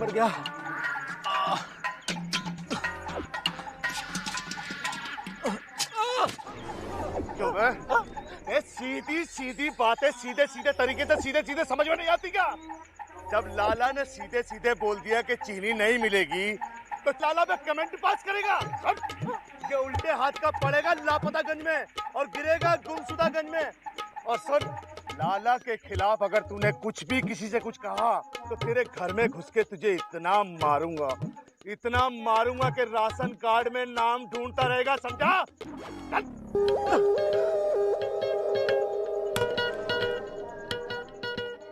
पड़ गया। क्यों बे? ये सीधी सीधी बातें सीधे सीधे तरीके से सीधे सीधे समझ में नहीं आती क्या? जब लाला ने सीधे सीधे बोल दिया कि चीनी नहीं मिलेगी तो लाला पे कमेंट पास करेगा। ये उल्टे हाथ का पड़ेगा लापतागंज में और गिरेगा गुमशुदागंज में। और सुन, लाला के खिलाफ अगर तूने कुछ भी किसी से कुछ कहा तो तेरे घर में घुस के तुझे इतना मारूंगा कि राशन कार्ड में नाम ढूंढता रहेगा, समझा?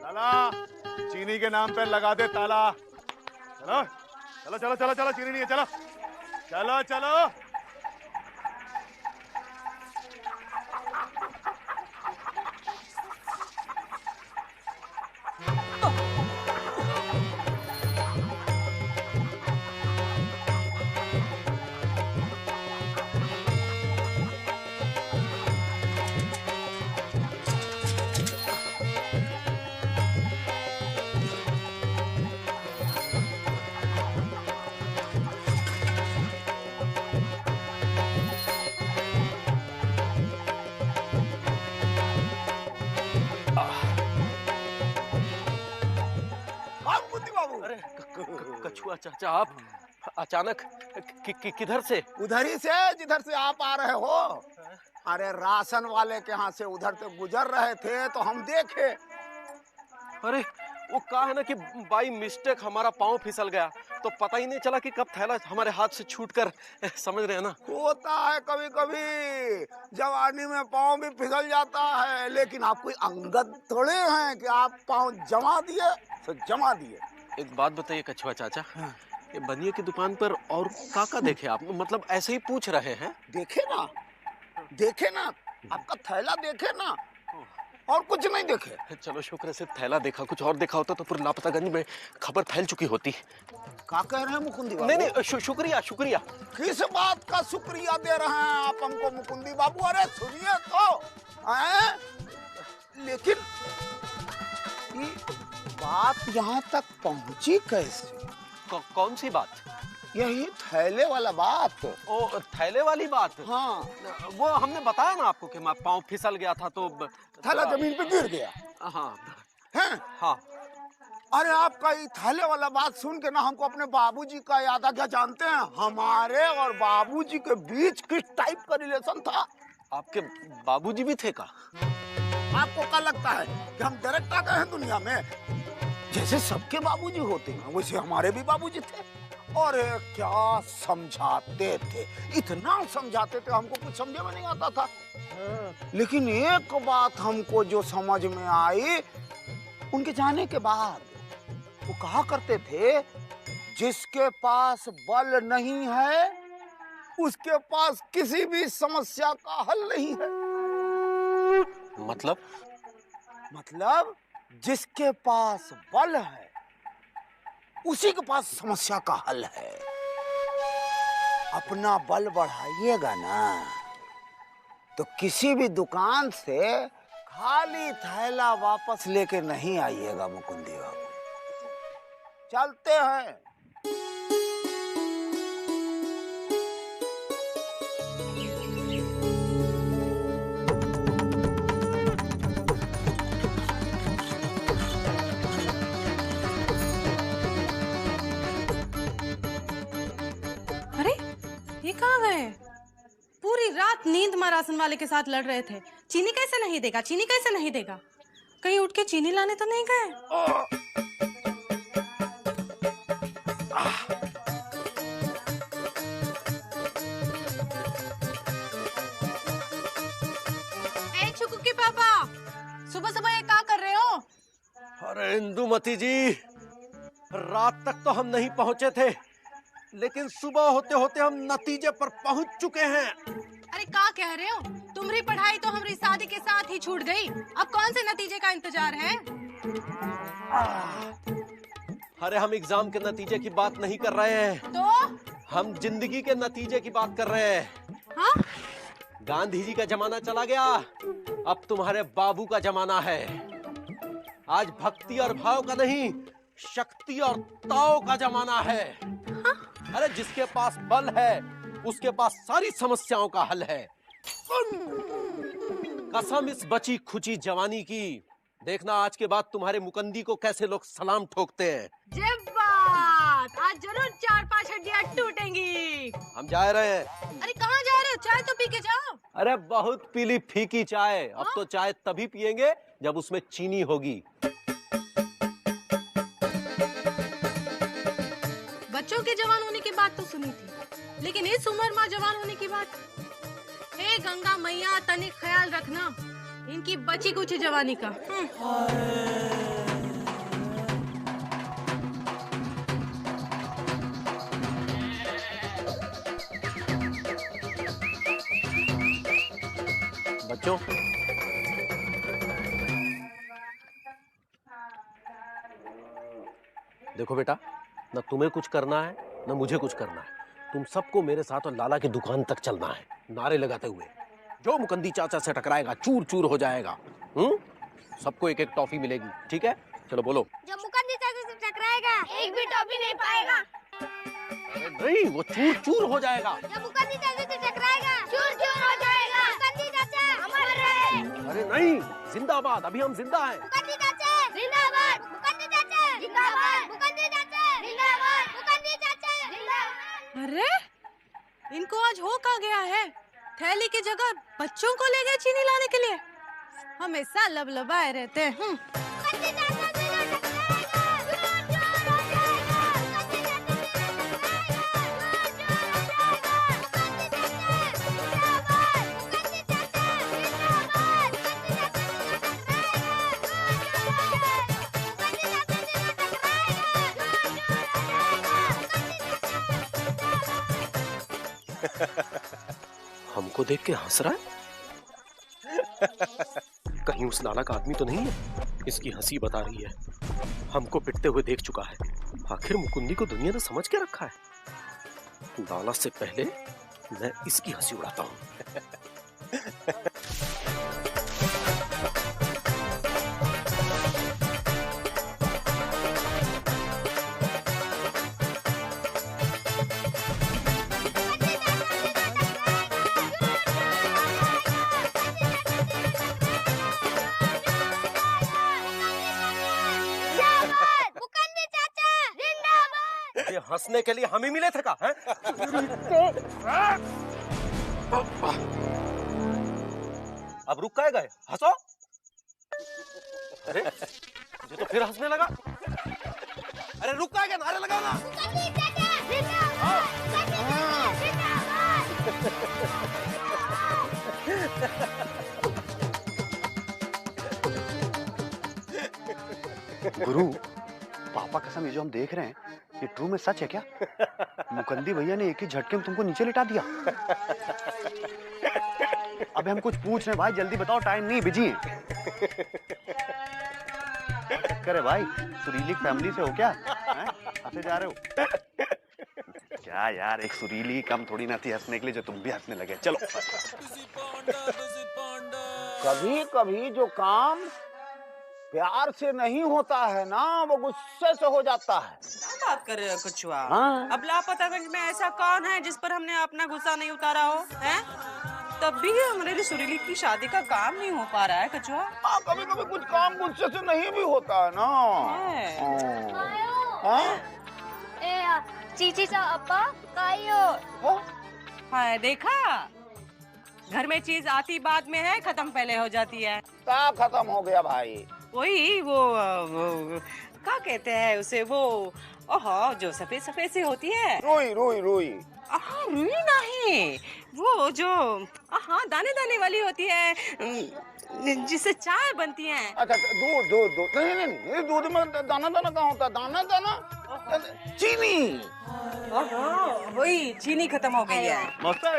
लाला, चीनी के नाम पे लगा दे ताला। चलो चलो चलो चलो चलो, चीनी नहीं है, चलो चलो चलो। कछुआ चाचा, आप अचानक किधर से? उधर ही से जिधर से आप आ रहे हो। अरे राशन वाले के यहाँ से उधर से गुजर रहे थे तो हम देखे। अरे वो कहा है ना कि बाई मिस्टेक हमारा पाँव फिसल गया, तो पता ही नहीं चला कि कब थैला हमारे हाथ से छूटकर, समझ रहे हैं ना। होता है कभी कभी, जवानी में पाँव भी फिसल जाता है। लेकिन आप कोई अंगद थोड़े हैं कि आप पाँव जमा दिए तो जमा दिए। एक बात बताइए कछुआ चाचा, ये बनिए की दुकान पर और काका देखे आप? मतलब ऐसे ही पूछ रहे हैं। देखे ना आपका थैला देखे ना, और कुछ नहीं देखे। चलो शुक्र है सिर्फ थैला देखा, कुछ और देखा होता तो पूरे लापतागंज में खबर फैल चुकी होती। क्या कह रहे हैं मुकुंदी बाबू? नहीं शुक्रिया शुक्रिया। किस बात का शुक्रिया दे रहे हैं आप हमको मुकुंदी बाबू? अरे सुनिए तो, लेकिन ये बात यहाँ तक पहुँची कैसे? कौन सी बात? यही थैले वाला बात। ओ, थैले वाली बात? हाँ, वो हमने बताया ना आपको कि पाँव फिसल गया था तो थैला जमीन पे गिर गया। हाँ हैं? हाँ। अरे आपका ये थैले वाला बात सुन के ना हमको अपने बाबूजी का याद आ गया। जानते हैं हमारे और बाबूजी के बीच किस टाइप का रिलेशन था? आपके बाबूजी भी थे का? आपको क्या लगता है कि हम डायरेक्ट आ गए हैं दुनिया में? जैसे सबके बाबूजी होते हैं वैसे हमारे भी बाबूजी थे। और क्या समझाते थे, इतना समझाते थे हमको कुछ समझ में नहीं आता था। लेकिन एक बात हमको जो समझ में आई उनके जाने के बाद, वो कहा करते थे जिसके पास बल नहीं है उसके पास किसी भी समस्या का हल नहीं है। मतलब जिसके पास बल है उसी के पास समस्या का हल है। अपना बल बढ़ाइएगा ना तो किसी भी दुकान से खाली थैला वापस लेके नहीं आइएगा मुकुंदी बाबू। चलते हैं। ये कहाँ गए? पूरी रात नींद में राशन वाले के साथ लड़ रहे थे। चीनी कैसे नहीं देगा, चीनी कैसे नहीं देगा? कहीं उठ के चीनी लाने तो नहीं गए? ए छुकू के पापा, सुबह सुबह ये क्या कर रहे हो? अरे इंदुमती जी, रात तक तो हम नहीं पहुंचे थे, लेकिन सुबह होते होते हम नतीजे पर पहुंच चुके हैं। अरे क्या कह रहे हो? तुम्हारी पढ़ाई तो हमारी शादी के साथ ही छूट गई। अब कौन से नतीजे का इंतजार है? अरे हम एग्जाम के नतीजे की बात नहीं कर रहे हैं, तो हम जिंदगी के नतीजे की बात कर रहे हैं। हाँ? गांधी जी का जमाना चला गया, अब तुम्हारे बाबू का जमाना है। आज भक्ति और भाव का नहीं, शक्ति और ताव का जमाना है। अरे जिसके पास बल है उसके पास सारी समस्याओं का हल है। कसम इस बची खुची जवानी की, देखना आज के बाद तुम्हारे मुकंदी को कैसे लोग सलाम ठोकते हैं। जब्बात, आज जरूर 4-5 हड्डियां टूटेंगी। हम जा रहे हैं। अरे कहाँ जा रहे हो? चाय तो पी के जाओ। अरे बहुत पीली फीकी चाय, अब तो चाय तभी पियेंगे जब उसमें चीनी होगी। बच्चों के जवान होने की बात तो सुनी थी, लेकिन इस उम्र में जवान होने की बात। हे गंगा मैया, तनिक ख्याल रखना इनकी बची कुछ जवानी का। बच्चों, देखो बेटा, न तुम्हें कुछ करना है न मुझे कुछ करना है। तुम सबको मेरे साथ और लाला की दुकान तक चलना है, नारे लगाते हुए। जो मुकंदी चाचा से टकराएगा चूर चूर हो जाएगा। सबको एक एक टॉफी मिलेगी, ठीक है? चलो बोलो। जो मुकंदी चाचा से टकराएगा एक भी टॉफी नहीं पाएगा। अरे नहीं, वो चूर चूर हो जाएगा। जो मुकंदी चाचा से टकराएगा चूर चूर हो जाएगा। मुकंदी चाचा अमर रहे। अरे नहीं, जिंदाबाद, अभी हम जिंदा हैं। मुकंदी चाचा जिंदाबाद। मुकंदी चाचा जिंदाबाद। मुकंदी चाचा जिंदाबाद। मुकंदी चाचा जिंदाबाद। अरे इनको आज हो कहाँ गया है? थैली की जगह बच्चों को ले गए चीनी लाने के लिए। हमेशा लबलबाए रहते हैं। मुकंदी चाचा से टकराएगा चूर चूर हो जाएगा। मुकंदी चाचा से हमको देख के हंस रहा है। कहीं उस लाला का आदमी तो नहीं है? इसकी हंसी बता रही है हमको पिटते हुए देख चुका है। आखिर मुकुंदी को दुनिया ने समझ के रखा है। लाला से पहले मैं इसकी हंसी उड़ाता हूँ। ये हंसने के लिए हम ही मिले थे का? हैं? अब रुक काहे गए? हंसो। अरे ये तो फिर हंसने लगा। अरे रुक काहे गए? नारे लगाओ ना। गुरु, पापा कसम ये जो हम देख रहे हैं ये ट्रू में सच है क्या? मुकंदी भैया ने एक ही झटके में तुमको नीचे लिटा दिया। अबे हम कुछ पूछ रहे हैं भाई, जल्दी बताओ, टाइम नहीं, बिजी है। करे भाई, सुरीली फैमिली से हो क्या? हंसे जा रहे हो क्या यार? एक सुरीली कम थोड़ी ना थी हंसने के लिए जो तुम भी हंसने लगे। चलो। कभी कभी जो काम प्यार से नहीं होता है ना, वो गुस्से से हो जाता है। क्या बात कर रहे हो कछुआ? हाँ। अब लापतागंज में ऐसा कौन है जिस पर हमने अपना गुस्सा नहीं उतारा हो? हैं? तब भी हमारे सुरीली की शादी का काम नहीं हो पा रहा है कछुआ। हाँ, कभी कभी कुछ काम गुस्से से नहीं भी होता है ना। ए चीची सा अप्पा कायो। हाँ देखा, घर में चीज आती बाद में है, खत्म पहले हो जाती है। क्या खत्म हो गया भाई? वही वो क्या कहते हैं उसे, वो ओहो जो सफेद सफेद सी होती है। रुई रुई रुई। रुई नहीं, वो जो दाने दाने वाली होती है, जिससे चाय बनती है। अच्छा, दूध दूध दूध नहीं नहीं नहीं, दूध में दाना दाना कहाँ होता है? दाना दाना चीनी। वही चीनी खत्म हो गई है। मौसा,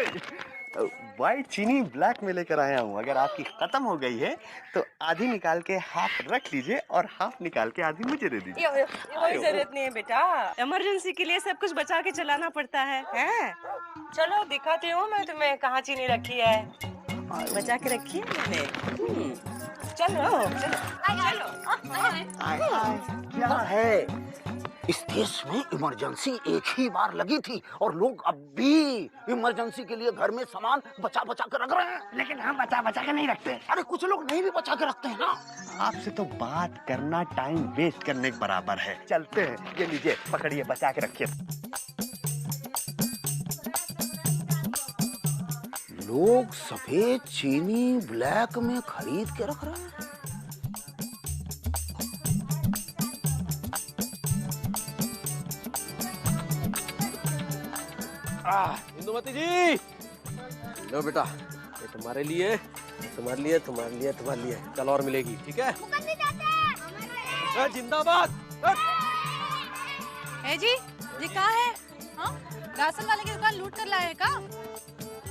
व्हाइट चीनी ब्लैक में लेकर आया हूँ। अगर आपकी खत्म हो गई है तो आधी निकाल के हाफ रख लीजिए और हाफ निकाल के आधी मुझे दे दीजिए। कोई जरूरत नहीं है बेटा, इमरजेंसी के लिए सब कुछ बचा के चलाना पड़ता है, हैं? चलो दिखाती हूँ मैं तुम्हें कहाँ चीनी रखी है। बचा के रखी है मैंने। चलो चलो चलो। क्या है, इस देश में इमरजेंसी एक ही बार लगी थी और लोग अब भी इमरजेंसी के लिए घर में सामान बचा बचा कर रख रहे हैं। लेकिन हम बचा बचा के नहीं रखते। अरे कुछ लोग नहीं भी बचा के रखते हैं ना। आपसे तो बात करना टाइम वेस्ट करने के बराबर है। चलते हैं, ये लीजिए पकड़िए, बचा के रखिए। लोग सफेद चीनी ब्लैक में खरीद के रख रहे हैं। इंदुमती जी, लो बेटा, ये तुम्हारे लिए, तुम्हारे लिए, तुम्हारे लिए, तुम्हारे लिए। कल और मिलेगी, ठीक है? जिंदाबाद। है जी, ये कहाँ है? हाँ? राशन वाले की दुकान लूट कर लाए का?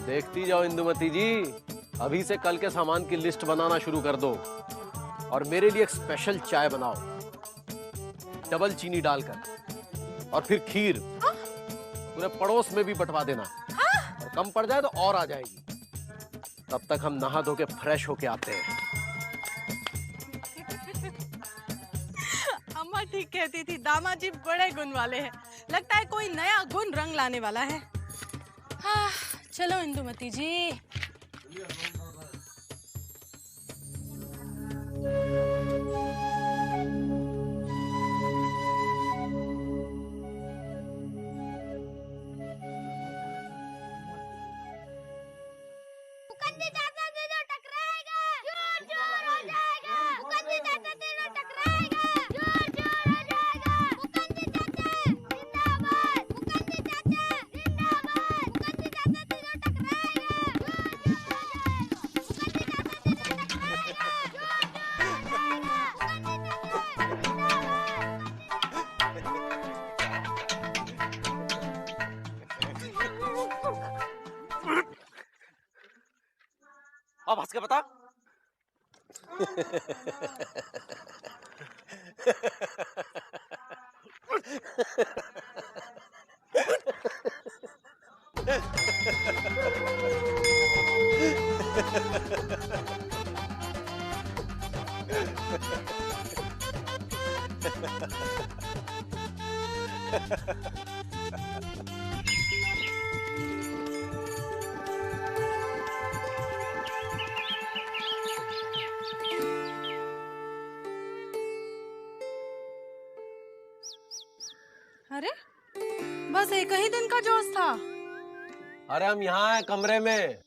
देखती जाओ इंदुमती जी, अभी से कल के सामान की लिस्ट बनाना शुरू कर दो और मेरे लिए एक स्पेशल चाय बनाओ, डबल चीनी डालकर, और फिर खीर पूरे पड़ोस में भी बंटवा देना। और कम पड़ जाए तो और आ जाएगी। तब तक हम नहा धो के फ्रेश होके आते हैं। अम्मा ठीक कहती थी, दामाद जी बड़े गुण वाले हैं। लगता है कोई नया गुण रंग लाने वाला है। हाँ, चलो इंदुमती जी। मुकद्दर चाचा तीनों टकराएगा, जोर जोर हो जाएगा। मुकद्दर चाचा तीनों टकराएगा, जोर जोर हो जाएगा। मुकद्दर चाचा जिंदाबाद, मुकद्दर चाचा जिंदाबाद। मुकद्दर चाचा तीनों टकराएगा, जोर जोर हो जाएगा। मुकद्दर चाचा तीनों टकराएगा, जोर जोर हो जाएगा। मुकद्दर चाचा जिंदाबाद। अब हंस के बता। अरे, बस एक ही दिन का जोश था। अरे हम यहाँ हैं कमरे में।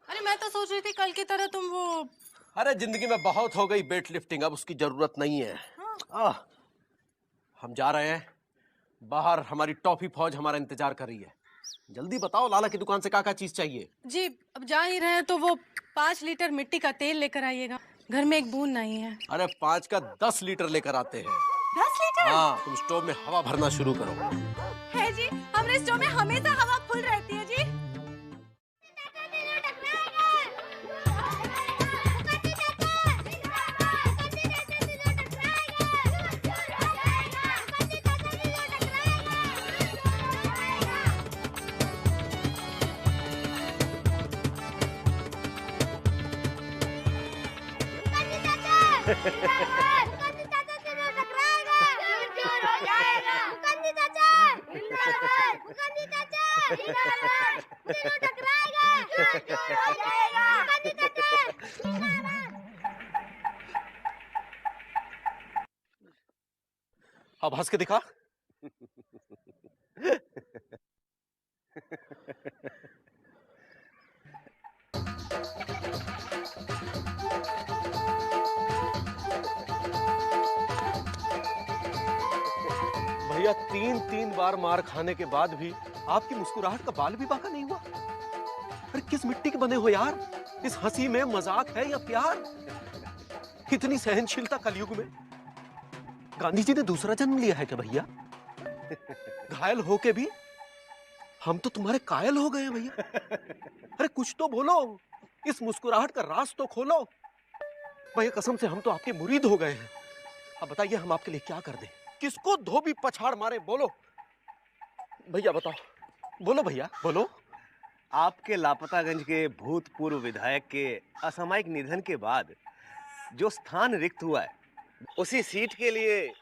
अरे मैं तो सोच रही थी कल की तरह तुम वो। अरे जिंदगी में बहुत हो गई वेट लिफ्टिंग, अब उसकी जरूरत नहीं है। हम जा रहे हैं बाहर, हमारी टॉफी फौज हमारा इंतजार कर रही है। जल्दी बताओ, लाला की दुकान से क्या चीज चाहिए? जी, अब जा ही रहे हैं तो वो 5 लीटर मिट्टी का तेल लेकर आइएगा। घर में एक बूंद नहीं है। अरे 5 का 10 लीटर लेकर आते हैं। 10 लीटर? हाँ, तुम स्टोव में हवा भरना शुरू करो। है जी, हमारे स्टोव में हमेशा हवा फुल रहती है जी। मुकद्दर चाचा तीनों टकराएगा, जोर जोर हो जाएगा। मुकद्दर चाचा जिंदाबाद, मुकद्दर चाचा जिंदाबाद। तीनों टकराएगा, जोर जोर हो जाएगा। मुकद्दर चाचा जिंदाबाद। अब हंस के दिखा। भैया 3 बार मार खाने के बाद भी आपकी मुस्कुराहट का बाल भी बांका नहीं हुआ। अरे किस मिट्टी के बने हो यार? इस हंसी में मजाक है या प्यार? इतनी सहनशीलता कलयुग में? गांधी जी ने दूसरा जन्म लिया है क्या भैया? घायल होके भी हम तो तुम्हारे कायल हो गए हैं भैया। अरे कुछ तो बोलो, इस मुस्कुराहट का राज तो खोलो। भैया कसम से हम तो आपके मुरीद हो गए हैं। अब बताइए हम आपके लिए क्या कर दें? किसको धोबी पछाड़ मारे? बोलो भैया, बताओ, बोलो भैया, बोलो। आपके लापतागंज के भूतपूर्व विधायक के असामयिक निधन के बाद जो स्थान रिक्त हुआ है, उसी सीट के लिए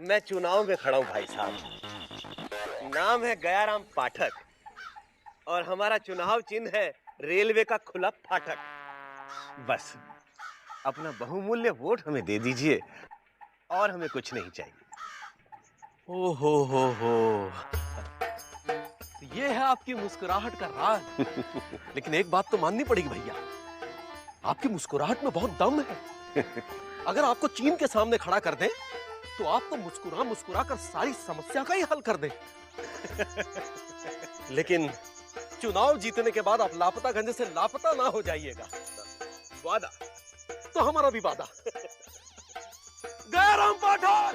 मैं चुनाव में खड़ा हूं भाई साहब। नाम है गयाराम पाठक और हमारा चुनाव चिन्ह है रेलवे का खुला फाटक। बस अपना बहुमूल्य वोट हमें दे दीजिए और हमें कुछ नहीं चाहिए। ओ हो। ये है आपकी मुस्कुराहट का राज। लेकिन एक बात तो माननी पड़ेगी भैया, आपकी मुस्कुराहट में बहुत दम है। अगर आपको चीन के सामने खड़ा कर दें तो आपको मुस्कुरा मुस्कुरा कर सारी समस्या का ही हल कर दें। लेकिन चुनाव जीतने के बाद आप लापतागंज से लापता ना हो जाइएगा। वादा तो हमारा भी वादा। गयाराम पाठक,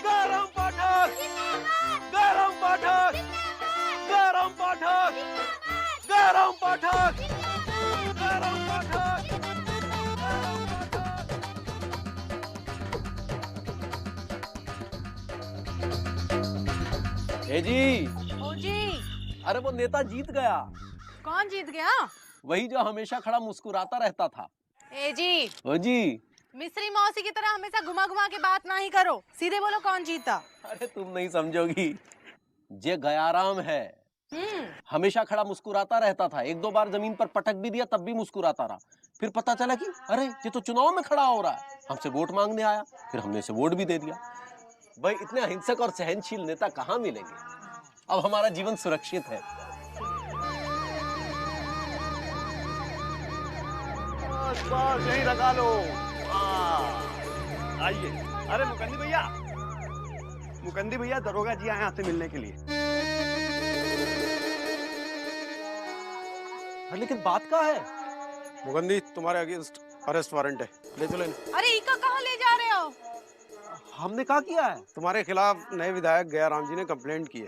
गयाराम पाठक, गयाराम पाठक, गयाराम पाठक, गयाराम पाठक, गयाराम पाठक। ए जी, ओ जी, अरे वो नेता जीत गया। कौन जीत गया? वही जो हमेशा खड़ा मुस्कुराता रहता था। ए जी, ओ जी, मिस्री मौसी की तरह हमेशा घुमा घुमा के बात ना ही करो, सीधे बोलो कौन जीता? अरे तुम नहीं समझोगी। जे गयाराम है, हमेशा खड़ा मुस्कुराता रहता था। एक दो बार जमीन पर पटक भी दिया तब भी मुस्कुराता रहा। फिर पता चला कि अरे ये तो चुनाव में खड़ा हो रहा है, हमसे वोट मांगने आया। फिर हमने इसे वोट भी दे दिया। भाई इतने अहिंसक और सहनशील नेता कहाँ मिलेंगे। अब हमारा जीवन सुरक्षित है। बस यहीं लगा लो। आइए। अरे मुकंदी भैया दरोगा जी आए आपसे मिलने के लिए। लेकिन बात क्या है? मुकंदी, तुम्हारे अगेंस्ट अरेस्ट वारंट है, ले चलो इन्हें। अरे इका कहाँ ले जा रहे हो? हमने क्या किया है? तुम्हारे खिलाफ नए विधायक गयाराम जी ने कंप्लेंट की है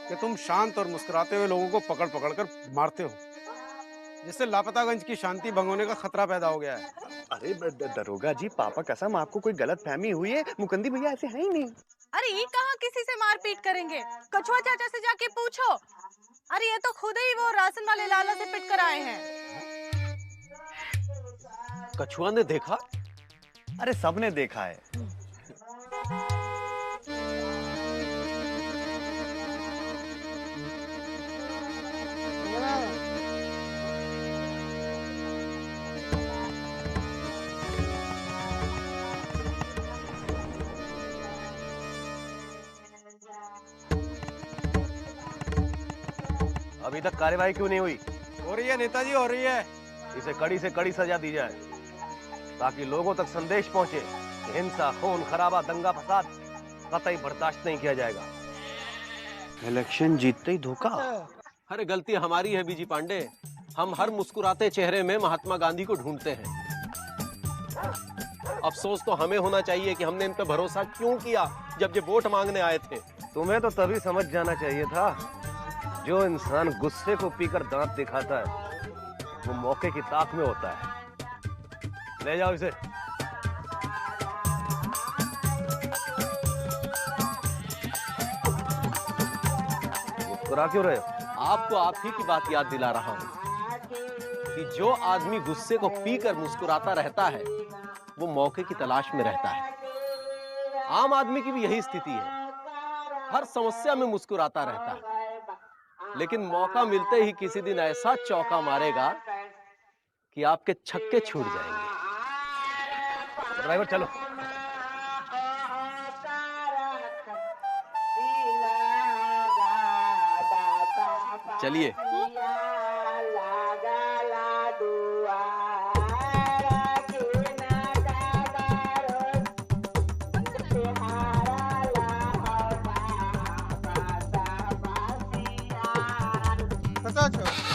कि तुम शांत और मुस्कुराते हुए लोगों को पकड़ पकड़ कर मारते हो, जिससे लापतागंज की शांति भंग होने का खतरा पैदा हो गया है। अरे दरोगा जी, पापा कसम आपको कोई गलत फहमी हुई है। मुकंदी भैया ऐसे है ही नहीं। अरे ये कहाँ किसी से मारपीट करेंगे? कछुआ चाचा से जाके पूछो। अरे ये तो खुद ही वो राशन वाले लाला से पिट कर आए हैं। कछुआ ने देखा? अरे सबने देखा है। अभी तक कार्यवाही क्यों नहीं हुई? हो रही है नेताजी, हो रही है। इसे कड़ी से कड़ी सजा दी जाए ताकि लोगों तक संदेश पहुंचे कि हिंसा, खून खराबा, दंगा फसाद कतई बर्दाश्त नहीं किया जाएगा। इलेक्शन जीतते ही धोखा। अरे गलती हमारी है बीजी पांडे। हम हर मुस्कुराते चेहरे में महात्मा गांधी को ढूंढते हैं। अफसोस तो हमें होना चाहिए कि हमने इन पे भरोसा क्यों किया जब ये वोट मांगने आए थे। तुम्हें तो तभी समझ जाना चाहिए था, जो इंसान गुस्से को पीकर दांत दिखाता है वो मौके की ताक में होता है। ले जाओ इसे। मुस्कुरा क्यों रहे हो? आपको आप ही की बात याद दिला रहा हूं कि जो आदमी गुस्से को पीकर मुस्कुराता रहता है वो मौके की तलाश में रहता है। आम आदमी की भी यही स्थिति है, हर समस्या में मुस्कुराता रहता है, लेकिन मौका मिलते ही किसी दिन ऐसा चौका मारेगा कि आपके छक्के छूट जाएंगे। ड्राइवर चलो। चलिए। अच्छा।